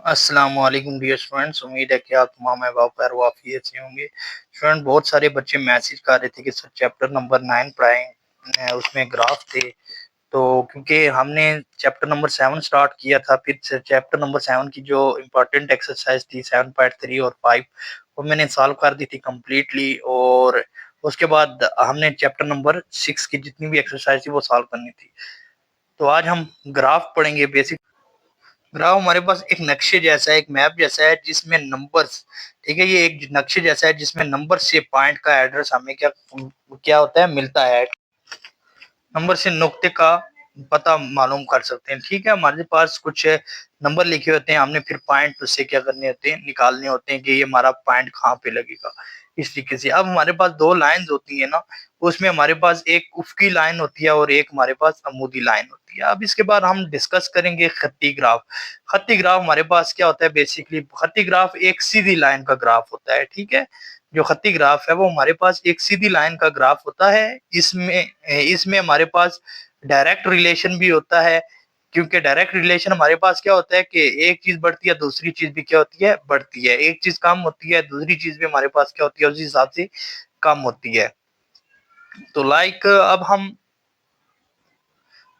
अस्सलाम वालेकुम dear students. उम्मीद है कि आप तमाम अहबाब खैर वाफियत से होंगे। स्टूडेंट, बहुत सारे बच्चे मैसेज कर रहे थे कि सर चैप्टर नंबर 9 पढ़ाएं, उसमें ग्राफ थे। तो क्योंकि हमने चैप्टर नंबर 7 स्टार्ट किया था, फिर चैप्टर नंबर 7 की जो इम्पोर्टेंट एक्सरसाइज थी 7.3 और 5 वो मैंने सॉल्व कर दी थी कम्प्लीटली। और उसके बाद हमने चैप्टर नंबर 6 की जितनी भी एक्सरसाइज थी वो सॉल्व करनी थी। तो आज हम ग्राफ पढ़ेंगे। बेसिक ग्राफ हमारे पास एक नक्शे जैसा है, एक मैप जैसा है जिसमें नंबर्स, ठीक है, ये एक नक्शे जैसा है जिसमें नंबर से पॉइंट का एड्रेस हमें क्या क्या होता है, मिलता है। नंबर से नुक्ते का पता मालूम कर सकते हैं। ठीक है, हमारे पास कुछ नंबर लिखे होते हैं, हमने फिर पॉइंट उससे क्या करने होते हैं, निकालने होते हैं कि ये हमारा पॉइंट कहाँ पे लगेगा। इस तरीके से अब हमारे पास दो लाइंस होती है ना, उसमें हमारे पास एक उफकी लाइन होती है और एक हमारे पास अमूदी लाइन होती है। अब इसके बाद हम डिस्कस करेंगे खत्ती ग्राफ। खत्ती ग्राफ हमारे पास क्या होता है, बेसिकली खत्ती ग्राफ एक सीधी लाइन का ग्राफ होता है। ठीक है, जो खत्ती ग्राफ है वो हमारे पास एक सीधी लाइन का ग्राफ होता है। इसमें इसमें हमारे पास डायरेक्ट रिलेशन भी होता है, क्योंकि डायरेक्ट रिलेशन हमारे पास क्या होता है कि एक चीज बढ़ती है दूसरी चीज भी क्या होती है, बढ़ती है। एक चीज कम होती है दूसरी चीज भी हमारे पास क्या होती है, उसी हिसाब से कम होती है। तो अब हम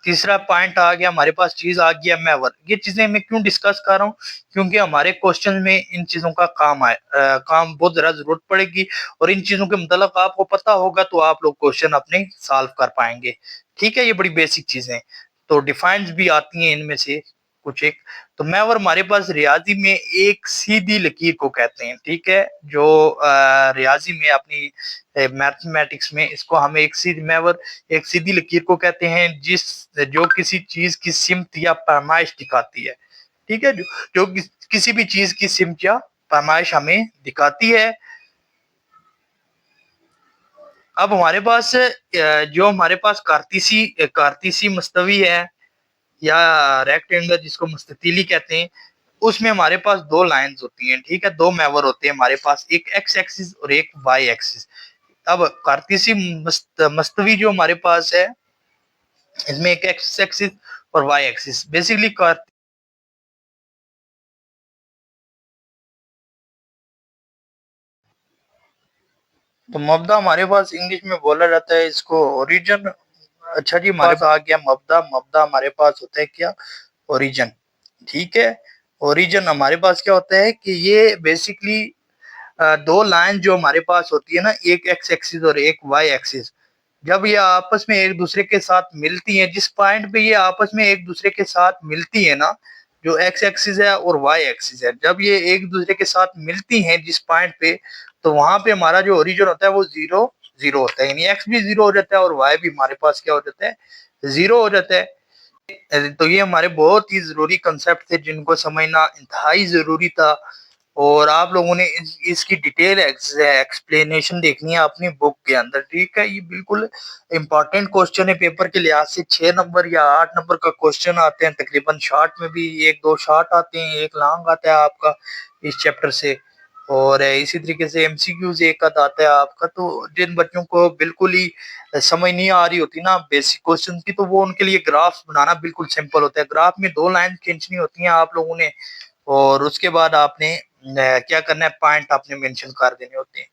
तीसरा पॉइंट आ गया हमारे पास, चीज आ गया मैवर। ये चीजें मैं क्यों डिस्कस कर रहा हूँ, क्योंकि हमारे क्वेश्चन में इन चीजों का काम बहुत ज्यादा जरूरत पड़ेगी। और इन चीजों के मतलब आपको पता होगा तो आप लोग क्वेश्चन अपने सॉल्व कर पाएंगे। ठीक है, ये बड़ी बेसिक चीजें। तो डिफाइंस भी आती हैं इनमें से कुछ एक। तो मैवर हमारे पास रियाजी में एक सीधी लकीर को कहते हैं। ठीक है, जो रियाजी में अपनी मैथमेटिक्स में इसको हम एक सीधी मैवर, एक सीधी लकीर को कहते हैं जिस जो किसी चीज की सिमत या पैमाइश दिखाती है। ठीक है, जो किसी भी चीज की सिमत या पैमाइश हमें दिखाती है। अब हमारे पास जो हमारे पास कारतीसी मस्तवी है या रेक्टेंगल जिसको मुस्ततीली कहते हैं, उसमें हमारे पास दो लाइंस होती हैं। ठीक है, दो मैवर होते हैं हमारे पास, एक एक्स एक्सिस और एक वाई एक्सिस। अब कारतीसी मस्तवी जो हमारे पास है, इसमें एक एक्स एक्सिस और वाई एक्सिस। बेसिकली तो मबदा हमारे पास इंग्लिश में बोला जाता है इसको ओरिजिन। अच्छा जी, हमारे पास आ गया मबदा। मबदा हमारे पास होता है क्या, ओरिजिन। ठीक है, ओरिजिन हमारे पास क्या होता है कि ये बेसिकली दो लाइन जो हमारे पास होती है ना, एक एक्स एक्सिस और एक वाई एक्सिस, जब ये आपस में एक दूसरे के साथ मिलती हैं, जिस पॉइंट पे ये आपस में एक दूसरे के साथ मिलती है ना, जो एक्स एक्सिस है और वाई एक्सिस है, जब ये एक दूसरे के साथ मिलती हैं जिस पॉइंट पे, तो वहां पे हमारा जो ओरिजिन होता है वो जीरो जीरो होता है। यानी एक्स भी जीरो हो जाता है और वाई भी हमारे पास क्या हो जाता है, जीरो हो जाता है। तो ये हमारे बहुत ही जरूरी कंसेप्ट थे जिनको समझना इंतहाई जरूरी था। और आप लोगों ने इसकी डिटेल एक्सप्लेनेशन देखनी है अपनी बुक के अंदर। ठीक है, ये बिल्कुल इंपॉर्टेंट क्वेश्चन है। पेपर के लिहाज से 6 नंबर या 8 नंबर का क्वेश्चन आते हैं तकरीबन। शॉर्ट में भी एक दो शॉर्ट आते हैं, एक लॉन्ग आता है आपका इस चैप्टर से। और इसी तरीके से एमसीक्यूज एक आध आता है आपका। तो जिन बच्चों को बिल्कुल ही समझ नहीं आ रही होती ना बेसिक क्वेश्चन की, तो वो उनके लिए ग्राफ बनाना बिल्कुल सिंपल होता है। ग्राफ में दो लाइन खींचनी होती हैं आप लोगों ने, और उसके बाद आपने क्या करना है, पॉइंट आपने मेंशन कर देने होते हैं।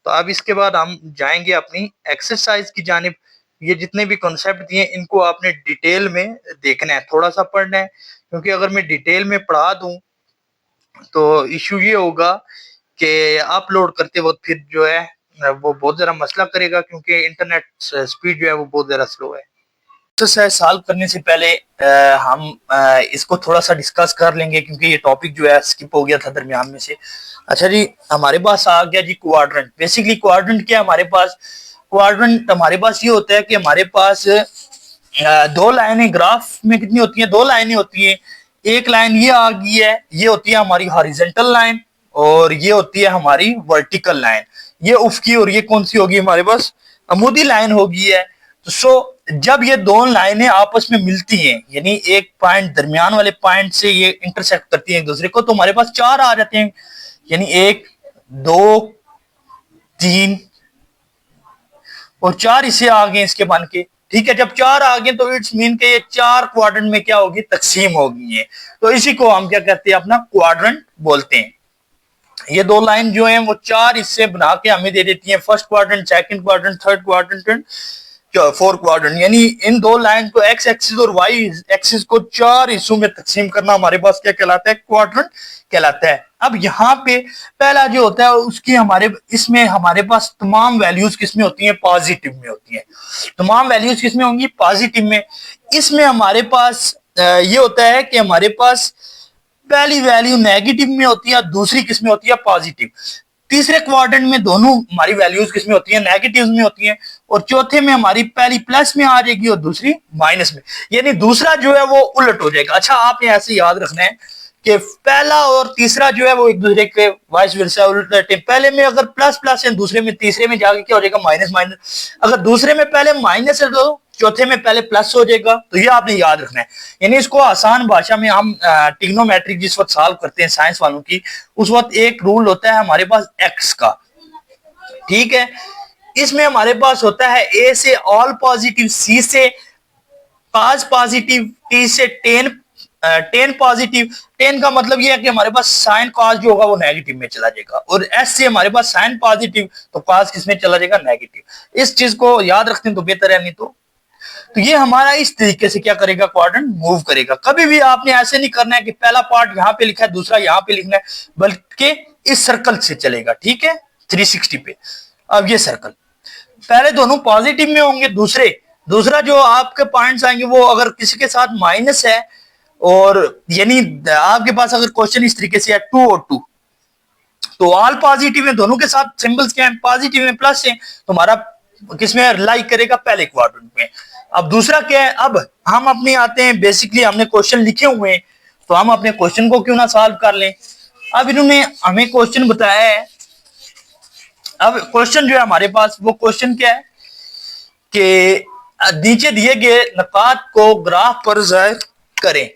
तो अब इसके बाद हम जाएंगे अपनी एक्सरसाइज की जानिब। ये जितने भी कॉन्सेप्ट दिए इनको आपने डिटेल में देखना है, थोड़ा सा पढ़ना है, क्योंकि अगर मैं डिटेल में पढ़ा दूं तो इश्यू ये होगा कि अपलोड करते वक्त फिर जो है वो बहुत ज़्यादा मसला करेगा, क्योंकि इंटरनेट स्पीड जो है वो बहुत ज़्यादा स्लो है। एक्सरसाइज सॉल्व करने से पहले हम इसको थोड़ा सा डिस्कस कर लेंगे, क्योंकि ये टॉपिक जो है स्किप हो गया था दरमियान में से। अच्छा जी, हमारे पास आ गया जी क्वाड्रेंट। बेसिकली क्वाड्रेंट क्या है हमारे पास, क्वाड्रेंट हमारे पास ये होता है कि हमारे पास दो लाइनें ग्राफ में कितनी होती हैं, दो लाइनें होती हैं। एक लाइन ये आ गई है, ये होती है हमारी हॉरिजॉन्टल लाइन, और ये होती है हमारी वर्टिकल लाइन। ये उफकी और ये कौन सी होगी हमारे पास, अमूदी लाइन होगी है। तो जब ये दोनों लाइनें आपस में मिलती हैं, यानी एक पॉइंट दरमियान वाले पॉइंट से ये इंटरसेक्ट करती हैं एक दूसरे को, तो हमारे पास चार आ जाते हैं। यानी एक, दो, तीन और चार इसे आ गए इसके बन के। ठीक है, जब 4 आ गए तो इट्स मीन के ये 4 क्वाड्रेंट में क्या होगी, तकसीम होगी है। तो इसी को हम क्या कहते हैं, अपना क्वाड्रेंट बोलते हैं। ये दो लाइन जो है वो 4 हिस्से बना के हमें दे देती है, first quadrant, second quadrant, third quadrant and four quadrant. यानी इन दो लाइन को एक्स एक्सिस और वाई एक्सिस को 4 हिस्सों में तकसीम करना हमारे पास क्या कहलाता है, क्वाड्रेंट कहलाता है। अब यहाँ पे पहला जो होता है उसकी इसमें हमारे पास तमाम वैल्यूज किसमें होती हैं, पॉजिटिव में होती हैं। तमाम वैल्यूज किसमें होंगी, पॉजिटिव में। इसमें हमारे पास ये होता है कि हमारे पास पहली वैल्यू नेगेटिव में होती है, दूसरी किसमें होती है, पॉजिटिव। तीसरे क्वाड्रेंट में दोनों हमारी वैल्यूज किसमें होती है, नेगेटिव में होती हैं। और चौथे में हमारी पहली प्लस में आ जाएगी और दूसरी माइनस में, यानी दूसरा जो है वो उलट हो जाएगा। अच्छा, आपने ऐसे याद रखना है कि पहला और तीसरा जो है वो एक दूसरे के वाइस वर्सा उलट है। पहले में अगर प्लस प्लस है, दूसरे में तीसरे में जाके क्या हो जाएगा, माइनस माइनस। अगर दूसरे में पहले माइनस है तो चौथे में पहले प्लस हो जाएगा। तो ये आपने याद रखना है। यानी इसको आसान भाषा में हम ट्रिग्नोमेट्रिक जिस वक्त सॉल्व करते हैं साइंस वालों की, उस वक्त एक रूल होता है हमारे पास एक्स का, ठीक है। इसमें हमारे पास होता है ए से ऑल पॉजिटिव, सी से कॉस पॉजिटिव, टी से टेन पॉजिटिव। टेन का मतलब ये है कि हमारे पास साइन कॉस जो होगा वो नेगेटिव में चला जाएगा। और एस से हमारे पास साइन पॉजिटिव, तो कॉस किस में चला जाएगा, नेगेटिव। इस चीज को याद रखते हैं तो बेहतर है, नहीं तो ये हमारा इस तरीके से क्या करेगा, क्वाड्रेंट मूव करेगा। कभी भी आपने ऐसे नहीं करना है कि पहला पार्ट यहाँ पे लिखा है दूसरा यहाँ पे लिखना है, बल्कि इस सर्कल से चलेगा, ठीक है, 360 पे। अब ये सर्कल पहले दोनों पॉजिटिव में होंगे, दूसरा जो आपके पॉइंट्स आएंगे वो अगर किसी के साथ माइनस है, और यानी आपके पास अगर क्वेश्चन इस तरीके से है 2 और 2, तो ऑल पॉजिटिव है, दोनों के साथ सिंबल्स क्या है, पॉजिटिव में प्लस है, तो हमारा किसमें लाइक करेगा, पहले क्वाड्रेंट में। अब दूसरा क्या है, अब हम अपने आते हैं, बेसिकली हमने क्वेश्चन लिखे हुए हैं, तो हम अपने क्वेश्चन को क्यों ना सॉल्व कर लें। अब इन्होंने हमें क्वेश्चन बताया है। अब क्वेश्चन जो है हमारे पास, वो क्वेश्चन क्या है कि नीचे दिए गए नुकात को ग्राफ पर जाहिर करें।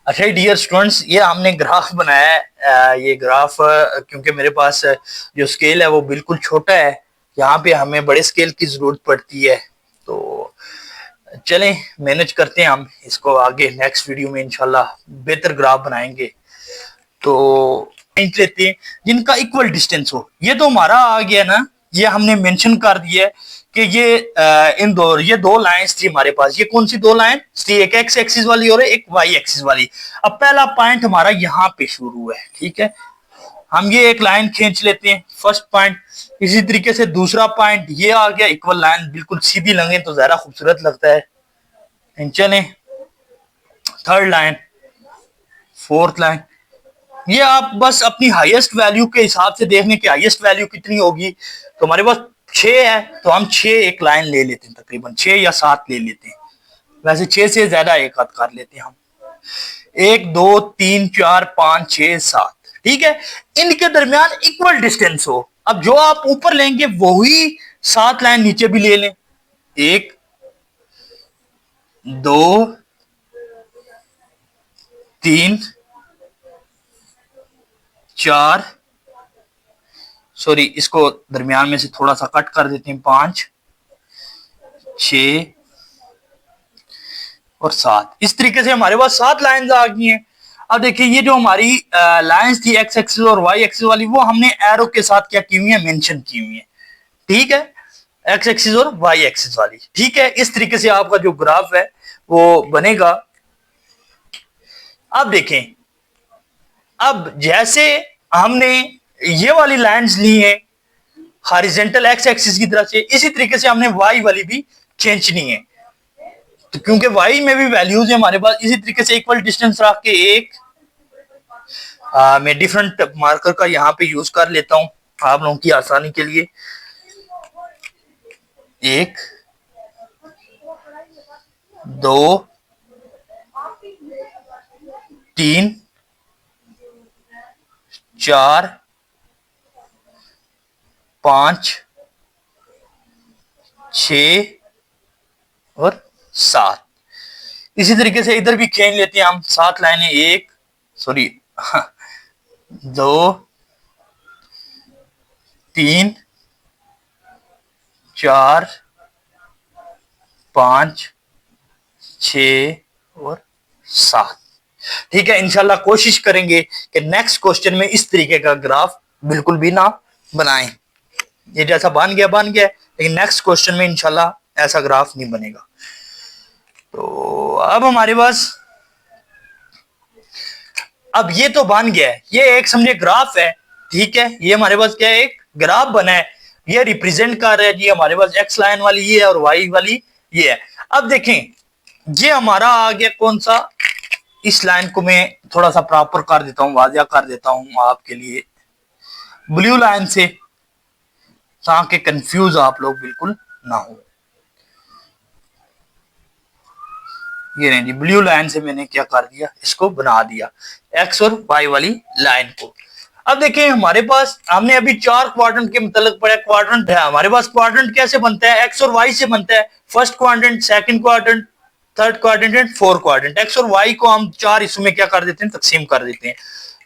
अच्छा डियर स्टूडेंट्स, ये हमने ग्राफ बनाया है। ये ग्राफ क्योंकि मेरे पास जो स्केल है वो बिल्कुल छोटा है, यहाँ पे हमें बड़े स्केल की जरूरत पड़ती है। तो चलें मैनेज करते हैं हम इसको, आगे नेक्स्ट वीडियो में इंशाल्लाह बेहतर ग्राफ बनाएंगे। तो लेते हैं जिनका इक्वल डिस्टेंस हो। ये तो हमारा आ गया ना, ये हमने मेंशन कर दिया है कि ये दो लाइंस थी हमारे पास। ये कौन सी दो लाइन थी, एक एक्स एक्सिस वाली और एक वाई एक्सिस वाली। अब पहला पॉइंट हमारा यहाँ पे शुरू है, ठीक है। हम ये एक लाइन खींच लेते हैं, फर्स्ट पॉइंट। इसी तरीके से दूसरा पॉइंट ये आ गया, इक्वल लाइन बिल्कुल सीधी लगे तो ज्यादा खूबसूरत लगता है। चलें थर्ड लाइन, फोर्थ लाइन। ये आप बस अपनी हाईएस्ट वैल्यू के हिसाब से देखने की हाईएस्ट वैल्यू कितनी होगी। तो हमारे पास 6 है, तो हम 6 एक लाइन ले लेते हैं, तकरीबन 6 या 7 ले लेते हैं। वैसे 6 से ज्यादा एक आध कर लेते हैं हम। 1 2 3 4 5 6 7, ठीक है। इनके दरमियान इक्वल डिस्टेंस हो। अब जो आप ऊपर लेंगे वही 7 लाइन नीचे भी ले लें। 1 2 3 4, सॉरी इसको दरमियान में से थोड़ा सा कट कर देते हैं, 5 6 और 7। इस तरीके से हमारे पास 7 लाइंस आ गई हैं। अब देखिए ये जो हमारी लाइंस थी एक्स एक्सिस और वाई एक्सिस वाली, वो हमने एरो के साथ क्या की हुई है, मेंशन की हुई है, ठीक है। एक्स एक्सिस और वाई एक्सिस वाली, ठीक है। इस तरीके से आपका जो ग्राफ है वो बनेगा। अब देखें, अब जैसे हमने ये वाली लाइंस ली है हॉरिजॉन्टल एक्स एक्सिस की तरफ से, इसी तरीके से हमने वाई वाली भी खींचनी है। तो क्योंकि वाई में भी वैल्यूज है हमारे पास, इसी तरीके से इक्वल डिस्टेंस रख के एक मैं डिफरेंट मार्कर का यहाँ पे यूज कर लेता हूं आप लोगों की आसानी के लिए। 1 2 3 4 5 6 और 7। इसी तरीके से इधर भी खींच लेते हैं हम 7 लाइनें। 1 सॉरी 2 3 4 5, 6 और 7। ठीक है, इंशाल्लाह कोशिश करेंगे कि नेक्स्ट क्वेश्चन में इस तरीके का ग्राफ बिल्कुल भी ना बनाएं। ये जैसा बन गया, लेकिन नेक्स्ट क्वेश्चन में इंशाल्लाह ऐसा ग्राफ नहीं बनेगा। तो अब हमारे पास, अब ये तो बन गया है, ये एक समझे ग्राफ है। ठीक है, ये हमारे पास क्या है, एक ग्राफ बना है, ये रिप्रेजेंट कर रहा है जी हमारे पास एक्स लाइन वाली ये है और वाई वाली ये है। अब देखें, ये हमारा आ गया कौन सा, इस लाइन को मैं थोड़ा सा प्रॉपर कर देता हूं, वाजिया कर देता हूं आपके लिए ब्लू लाइन से, ताकि कंफ्यूज आप लोग बिल्कुल ना हो। ये नहीं जी, ब्लू लाइन से मैंने क्या कर दिया, इसको बना दिया एक्स और वाई वाली लाइन को। अब देखें, हमारे पास हमने अभी 4 क्वाड्रेंट के मतलब पढ़ा। क्वाड्रेंट है हमारे पास, क्वाड्रेंट कैसे बनता है, एक्स और वाई से बनता है। First quadrant, second quadrant, third quadrant and fourth quadrant. X और वाई को हम 4 हिस्सों में क्या कर देते हैं, तकसीम कर देते हैं।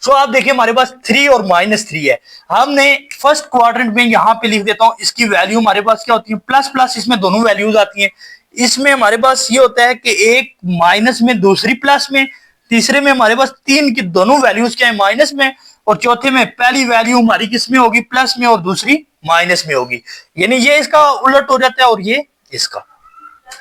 सो आप देखिए, हमारे पास 3 और -3 है। हमने फर्स्ट क्वाड्रेंट में यहां पे लिख देता हूं, इसकी वैल्यू हमारे पास क्या होती है, प्लस प्लस, इसमें दोनों वैल्यूज आती हैं। इसमें हमारे पास ये होता है कि एक माइनस में, दूसरी प्लस में, तीसरे में हमारे पास 3 की दोनों वैल्यूज क्या है, माइनस में, और चौथे में पहली वैल्यू हमारी किस में होगी, प्लस में, और दूसरी माइनस में होगी। यानी ये इसका उलट हो जाता है और ये इसका।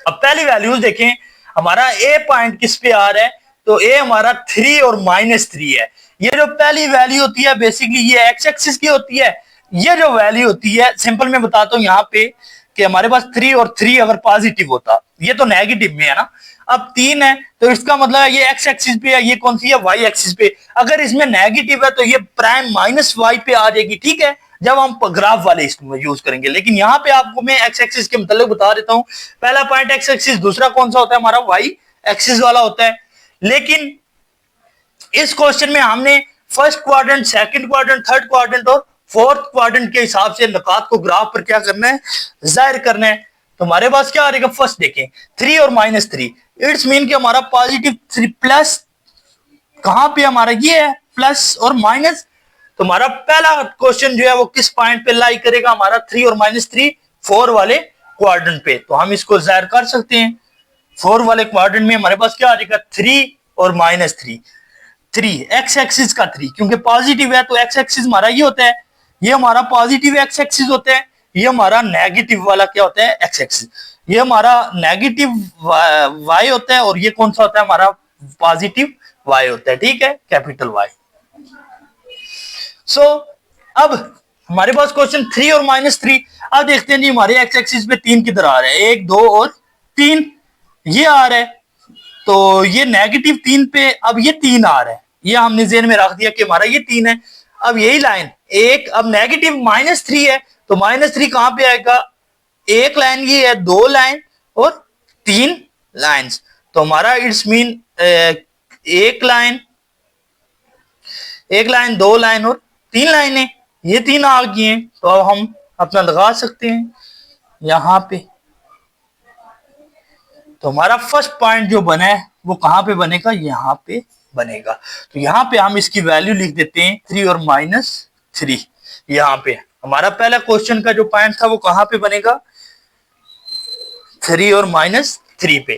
अब पहली वैल्यूज देखें, हमारा ए पॉइंट किस पे आ रहा है, तो ए हमारा 3 और -3 है। ये जो पहली वैल्यू होती है बेसिकली ये एक्स एक्सिस की होती है। ये जो वैल्यू होती है, सिंपल मैं बताता हूं यहाँ पे कि हमारे पास 3 और 3 अगर पॉजिटिव होता, ये तो नेगेटिव में है ना, अब 3 है तो इसका मतलब है ये एक्स एक्सिस पे है, ये कौन सी है, वाई एक्सिस पे। अगर इसमें नेगेटिव है तो ये प्राइम -y पे आ जाएगी। ठीक है, जब हम ग्राफ वाले इसमें यूज करेंगे। लेकिन यहाँ पे आपको मैं एक्स एक्सिस के मतलब बता देता हूँ। पहला पॉइंट एक्स एक्सिस, दूसरा कौन सा होता है हमारा, वाई एक्सिस वाला होता है। लेकिन इस क्वेश्चन में हमने first quadrant, second quadrant, third quadrant और फोर्थ क्वाड्रेंट के हिसाब से नुकात को ग्राफ पर क्या करना है, जाहिर करना है। तो हमारे पास क्या आ रहेगा, फर्स्ट देखें 3 और -3, इट्स मीन कि हमारा पॉजिटिव 3 प्लस कहां पे हमारा ये है, प्लस और माइनस। तो हमारा पहला क्वेश्चन जो है वो किस पॉइंट पे लाई करेगा, हमारा 3 और -3 4 वाले क्वाड्रेंट पे। तो हम इसको जाहिर कर सकते हैं। 4 वाले क्वाड्रेंट में हमारे पास क्या आ जाएगा, 3 और -3, 3 एक्स एक्सिस का 3, क्योंकि पॉजिटिव है तो एक्स एक्सिस हमारा ये होता है, ये हमारा पॉजिटिव एक्स एक्सिस होता है, ये हमारा नेगेटिव वाला क्या होता है, एक्स एक्सिस। ये हमारा नेगेटिव वाई होता है और ये कौन सा होता है, हमारा पॉजिटिव वाई होता है। ठीक है, कैपिटल वाई। सो अब हमारे पास क्वेश्चन 3 और -3। अब देखते हैं जी हमारे एक्स एक्सिस पे 3 किधर आ रहा है, 1 2 और 3 ये आ रहा है। तो ये -3 पे अब ये 3 आ रहा है, ये हमने ज़हन में रख दिया कि हमारा ये 3 है। अब यही लाइन एक, अब नेगेटिव -3 है तो -3 कहां पे आएगा, एक लाइन ये है, 2 लाइन और 3 लाइंस। तो हमारा इट्स मीन एक लाइन, 2 लाइन और 3 लाइनें, ये 3 आ गई हैं। तो अब हम अपना लगा सकते हैं यहां पे। तो हमारा फर्स्ट पॉइंट जो बना है वो कहां पे बनेगा, यहां पे बनेगा। तो यहां पे हम इसकी वैल्यू लिख देते हैं 3 और -3। यहां पे हमारा पहला क्वेश्चन का जो पॉइंट था वो कहां पे बनेगा, 3 और -3 पे।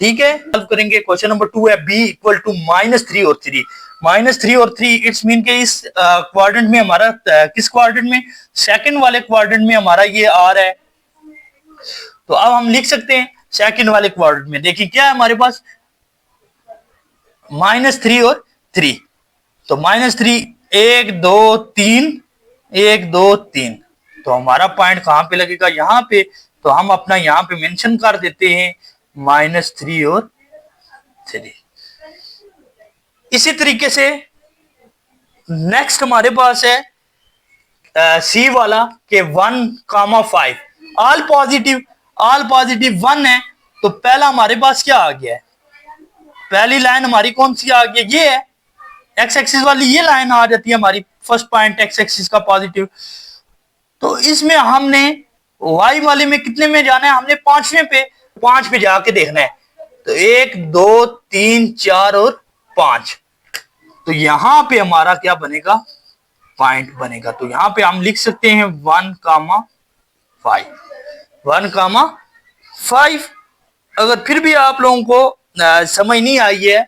ठीक है, सॉल्व करेंगे। क्वेश्चन नंबर 2 है b इक्वल टू -3 और 3, -3 और 3, इट्स मीन के इस क्वाड्रेंट में हमारा किस क्वाड्रेंट में, सेकंड वाले क्वाड्रेंट में हमारा ये आ रहा है। तो अब हम लिख सकते हैं सेकंड वाले क्वाड्रेंट में। देखिए क्या है हमारे पास, -3 और 3, तो -3 1 2 3, 1 2 3। तो हमारा पॉइंट कहां पे लगेगा, यहां पे। तो हम अपना यहां पे मेंशन कर देते हैं -3 और 3। इसी तरीके से नेक्स्ट हमारे पास है सी वाला के 1,5 ऑल पॉजिटिव 1 है। तो पहला हमारे पास क्या आ गया है, पहली लाइन हमारी कौन सी आ गई, ये है एक्स एक्सिस वाली, ये लाइन आ जाती है हमारी फर्स्ट पॉइंट एक्स एक्सिस का पॉजिटिव। तो इसमें हमने वाई वाले में कितने में जाना है, हमने 5वें पे, 5 पे जाके देखना है। तो 1 2 3 4 और 5। तो यहां पे हमारा क्या बनेगा, पॉइंट बनेगा। तो यहां पे हम लिख सकते हैं 1,5, 1,5। अगर फिर भी आप लोगों को समझ नहीं आई है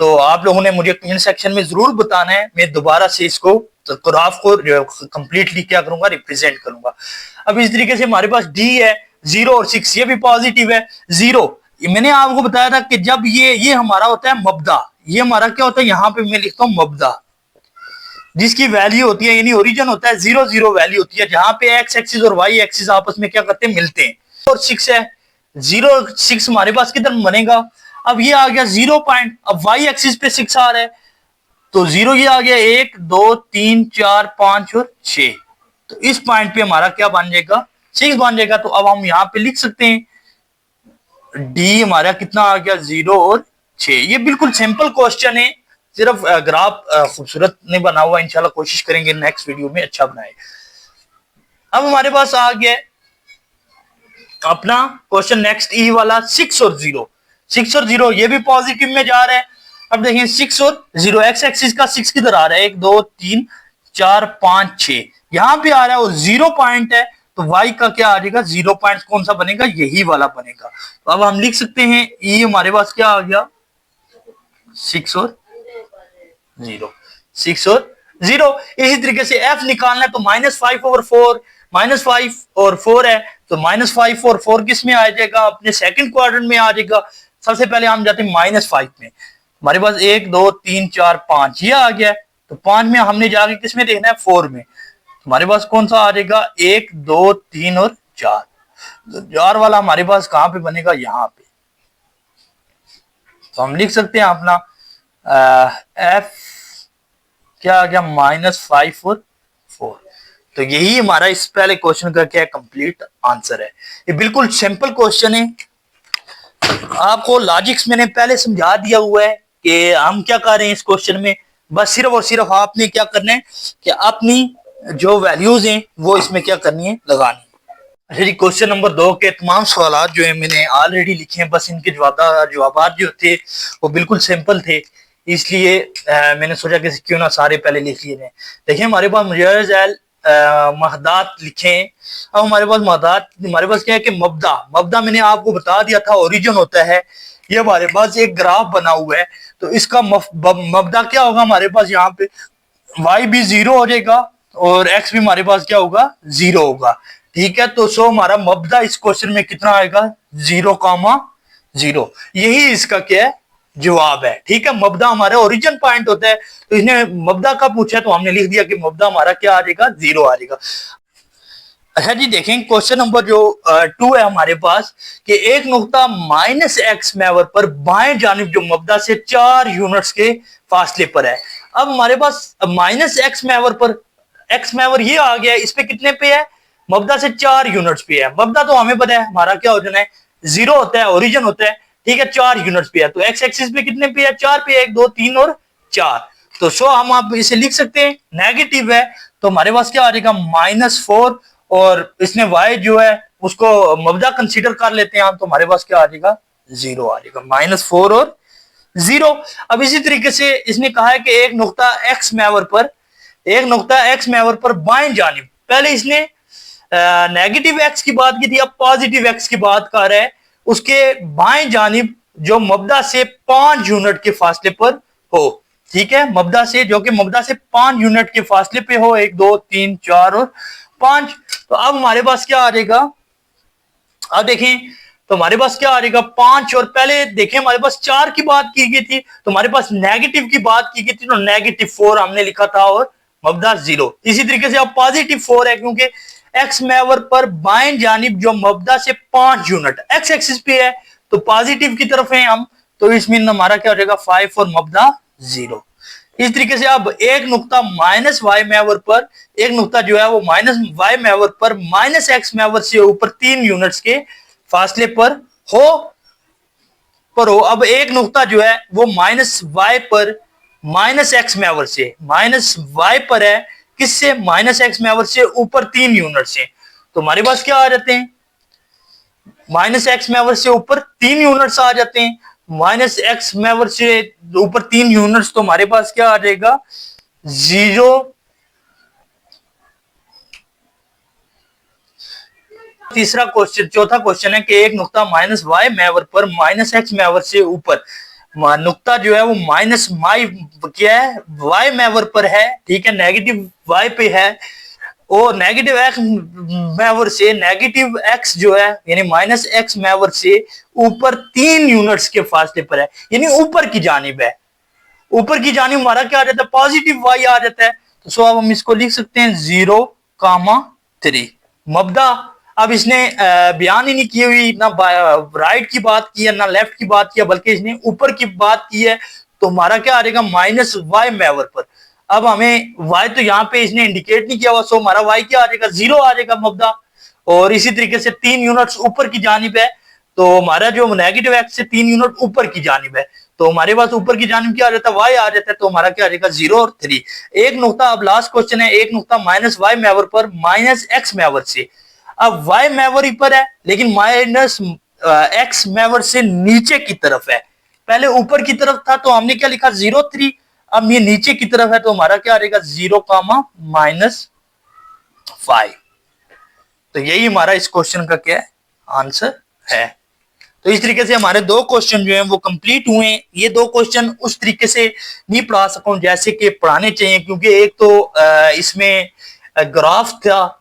तो आप लोगों ने मुझे कमेंट सेक्शन में जरूर बताना है, मैं दोबारा से इसको तो ग्राफ को कंप्लीटली क्या करूंगा, रिप्रेजेंट करूंगा। अब इस तरीके से हमारे पास डी है 0 और 6, ये भी पॉजिटिव है 0। मैंने आपको बताया था कि जब ये हमारा होता है मब्दा, ये हमारा क्या होता है, यहाँ पे मैं लिखता हूँ मब्दा, जिसकी वैल्यू होती है यानी ओरिजिन होता है 0 0 वैल्यू होती है, जहां पे एक्स एक्सिस और वाई एक्सिस आपस में क्या करते हैं, मिलते हैं। और 6 है 0 6 हमारे पास किधर बनेगा, अब ये आ गया 0 पॉइंट, अब वाई एक्सिस पे 6 आ रहा है तो 0 ये आ गया 1 2 3 4 5 और 6, तो इस पॉइंट पे हमारा क्या बन जाएगा, 6 बन जाएगा। तो अब हम यहाँ पे लिख सकते हैं डी हमारा कितना आ गया, 0 और 6। ये बिल्कुल सिंपल क्वेश्चन है, सिर्फ ग्राफ खूबसूरत नहीं बना हुआ, इंशाल्लाह कोशिश करेंगे नेक्स्ट वीडियो में अच्छा बनाए। अब हमारे पास आ गया अपना क्वेश्चन नेक्स्ट ई वाला 6 और 0, 6 और 0 ये भी पॉजिटिव में जा रहा है। अब देखिए 6 और 0, एक्स एक्सिस का 6 किधर आ रहा है, 1 2 3 4 5 6 यहां पे आ रहा है और 0 पॉइंट है, तो y का क्या आ जाएगा, 0 पॉइंट कौन सा बनेगा, यही वाला बनेगा। तो अब हम लिख सकते हैं ई हमारे पास क्या आ गया, 6 और 0, 6 और 0। इसी तरीके से f निकालना है तो -5 और 4, -5 और 4 है तो -5 और 4 किस में आ जाएगा, अपने सेकंड क्वाड्रेंट में आ जाएगा। सबसे पहले हम जाते हैं -5 में, हमारे पास 1 2 3 4 5 ये आ गया, तो 5 में हमने जाके किस में देखना है, 4 में, हमारे पास कौन सा आ जाएगा, 1 2 3 और 4, तो 4 वाला हमारे पास कहां पे बनेगा, यहां पे। तो हम लिख सकते हैं अपना एफ क्या आ गया, -5 और 4। तो यही हमारा इस पहले क्वेश्चन का क्या कंप्लीट आंसर है। ये बिल्कुल सिंपल क्वेश्चन है, आपको लॉजिक्स मैंने पहले समझा दिया हुआ है कि हम क्या कर रहे हैं इस क्वेश्चन में। बस सिर्फ और सिर्फ आपने क्या करना है कि अपनी जो वैल्यूज हैं वो इसमें क्या करनी है, लगानी। अच्छा जी, क्वेश्चन नंबर 2 के तमाम सवाल जो है मैंने ऑलरेडी लिखे हैं, बस इनके जवाब जो थे वो बिल्कुल सिंपल थे, इसलिए मैंने सोचा कि क्यों ना सारे पहले लिख लिए जाए। देखिए हमारे पास मुजर्रज महदात लिखे हैं। अब हमारे पास महदात, हमारे पास क्या है कि मब्दा, मब्दा मैंने आपको बता दिया था ओरिजिन होता है। ये हमारे पास एक ग्राफ बना हुआ है, तो इसका मब्दा क्या होगा, हमारे पास यहाँ पे y भी 0 हो जाएगा और x भी हमारे पास क्या होगा, 0 होगा। ठीक है, तो सो हमारा मब्दा इस क्वेश्चन में कितना आएगा, 0,0। यही इसका क्या है, जवाब है। ठीक है, मब्दा हमारा ओरिजिन पॉइंट होता है, तो इसने मब्दा का पूछा तो हमने लिख दिया कि मब्दा हमारा क्या आ जाएगा, 0 आ जाएगा। अच्छा जी, देखें क्वेश्चन नंबर जो 2 है हमारे पास कि एक नुक्ता -x मैवर पर बाएं जानिब जो मब्दा से 4 यूनिट्स के फासले पर है। अब हमारे पास -x मैवर पर, x मैवर ये आ गया, इस पे कितने पे है, मब्दा से 4 यूनिट्स पे है। मब्दा तो हमें पता है हमारा क्या होता है, 0 होता है, ओरिजिन होता है। ठीक है, 4 यूनिट्स पे है, तो x एक्सिस पे कितने पे है, 4 पे, 1 2 3 और 4। तो सो हम आप इसे लिख सकते हैं, नेगेटिव है तो हमारे पास क्या आ जाएगा, -4, और इसने y जो है उसको मब्दा कंसीडर कर लेते हैं हम, तो हमारे पास क्या आ जाएगा, 0 आ जाएगा, -4 और 0। अब इसी तरीके से इसने कहा है कि एक नुक्ता x मैवर पर, एक नुक्ता x मैवर पर बाएं जानिब, पहले इसने नेगेटिव x की बात की थी, अब पॉजिटिव x की बात कर रहा है, उसके बाएं जानिब जो मब्दा से 5 यूनिट के फासले पर हो। ठीक है, मब्दा से, जो कि मब्दा से 5 यूनिट के फासले पे हो, 1 2 3 4 और 5। तो अब हमारे पास क्या आ जाएगा, अब देखें तो हमारे पास क्या आ जाएगा, 5, और पहले देखें हमारे पास 4 की बात की गई थी, तो हमारे पास नेगेटिव की बात की गई थी, तो -4 हमने लिखा था और मब्दा 0। इसी तरीके से अब +4 है, क्योंकि एक्स मैवर पर बाएं जानिब जो मब्दा से 5 यूनिट एक्स एक्सिस पे है, तो पॉजिटिव की तरफ है हम, तो इसमें हमारा क्या हो जाएगा, 5 और मब्दा 0। इस तरीके से अब एक नुक्ता -y मैवर पर, एक नुक्ता जो है वो -y मैवर पर -x मैवर से ऊपर 3 यूनिट्स के फासले पर हो। अब एक नुक्ता जो है वो -y पर -x मैवर से, -y पर है, किससे, -x मैवर से ऊपर 3 यूनिट से, तो हमारे पास क्या आ जाते हैं, -x मैवर से ऊपर 3 यूनिट्स आ जाते हैं। -x मैवर से ऊपर 3 यूनिट्स, तो हमारे पास क्या आ जाएगा, 0 तीसरा क्वेश्चन, चौथा क्वेश्चन है कि एक नुक्ता माइनस वाई मैवर पर माइनस एक्स मैवर से ऊपर, नुक्ता जो है वो माइनस माई क्या है, वाई मैवर पर है, ठीक है, नेगेटिव वाई पे है, और नेगेटिव एक्स मैवर से नेगेटिव एक्स जो है यानी माइनस एक्स मैवर से ऊपर 3 यूनिट्स के फासले पर है, यानी ऊपर की जानिब है। ऊपर की जानिब हमारा क्या आ जाता है, पॉजिटिव वाई आ जाता है। तो सो अब हम इसको लिख सकते हैं 0,3 मबदा। अब इसने बयान ही नहीं की हुई, ना राइट की बात की है ना लेफ्ट की बात की है, बल्कि इसने ऊपर की बात की है। तो हमारा क्या आ जाएगा, माइनस वाई मैवर पर। अब हमें वाई तो यहाँ पे इसने इंडिकेट नहीं किया हुआ, सो हमारा वाई क्या आ जाएगा, 0 आ जाएगा मबदा। और इसी तरीके से 3 यूनिट्स ऊपर की जानिब है, तो हमारा जो नेगेटिव एक्स से 3 यूनिट ऊपर की जानिब है, तो हमारे पास ऊपर की जानिब क्या आ जाता है, वाई आ जाता है। तो हमारा क्या आ जाएगा, 0 और 3। एक नुक्ता, अब लास्ट क्वेश्चन है, एक नुक्ता माइनस वाई मैवर पर माइनस एक्स मैवर से। अब वाई मैवर पर है लेकिन माइनस एक्स मैवर से नीचे की तरफ है, पहले ऊपर की तरफ था तो हमने क्या लिखा 0,3, अब ये नीचे की तरफ है तो हमारा क्या आ जाएगा 0,-5। तो यही हमारा इस क्वेश्चन का क्या है, आंसर है। तो इस तरीके से हमारे 2 क्वेश्चन जो हैं वो कंप्लीट हुए। ये 2 क्वेश्चन उस तरीके से नहीं पढ़ा सकूं जैसे कि पढ़ाने चाहिए, क्योंकि एक तो इसमें ग्राफ था,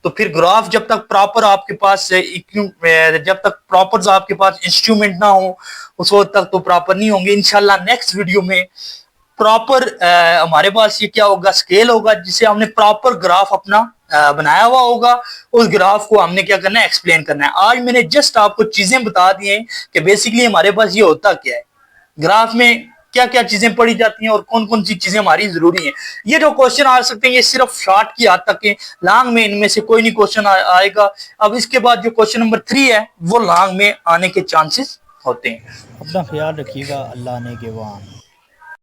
तो फिर ग्राफ जब तक प्रॉपर आपके पास जब तक प्रॉपर आपके पास इंस्ट्रूमेंट ना हो उस वक्त तक तो प्रॉपर नहीं होंगे। इंशाल्लाह नेक्स्ट वीडियो में प्रॉपर हमारे पास ये क्या होगा, स्केल होगा, जिसे हमने प्रॉपर ग्राफ अपना बनाया हुआ होगा। उस ग्राफ को हमने क्या करना है, एक्सप्लेन करना है। आज मैंने जस्ट आपको चीजें बता दी हैं कि बेसिकली हमारे पास ये होता क्या है, ग्राफ में क्या क्या चीजें पढ़ी जाती हैं और कौन कौन सी चीजें हमारी जरूरी हैं। ये जो क्वेश्चन आ सकते हैं ये सिर्फ शॉर्ट की हद तक है, लॉन्ग में इनमें से कोई नहीं क्वेश्चन आएगा। अब इसके बाद जो क्वेश्चन नंबर 3 है वो लॉन्ग में आने के चांसेस होते हैं। अपना ख्याल रखिएगा, अल्लाह ने के वान।